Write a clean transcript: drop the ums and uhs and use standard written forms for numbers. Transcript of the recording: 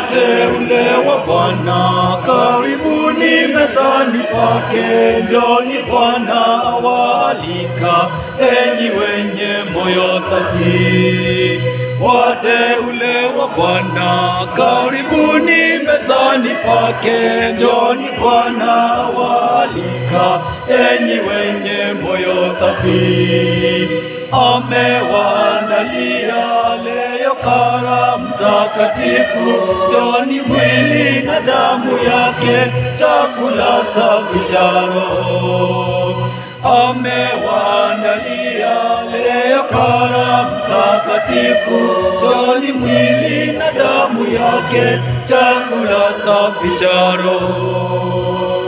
wateule wa Bwana, karibuni mezani pake. Njoni, Bwana awaalika, enyi wenye moyo safi. Wateule wa Bwana, karibuni mezani pake. Njoni, Bwana awaalika, enyi wenye moyo safi. Amewaandalia leo karamu takatifu. Njoni, mwili na damu yake, chakula safi cha roho. Amewaandalia leo karamu takatifu. Njoni, mwili na damu yake, chakula safi cha roho.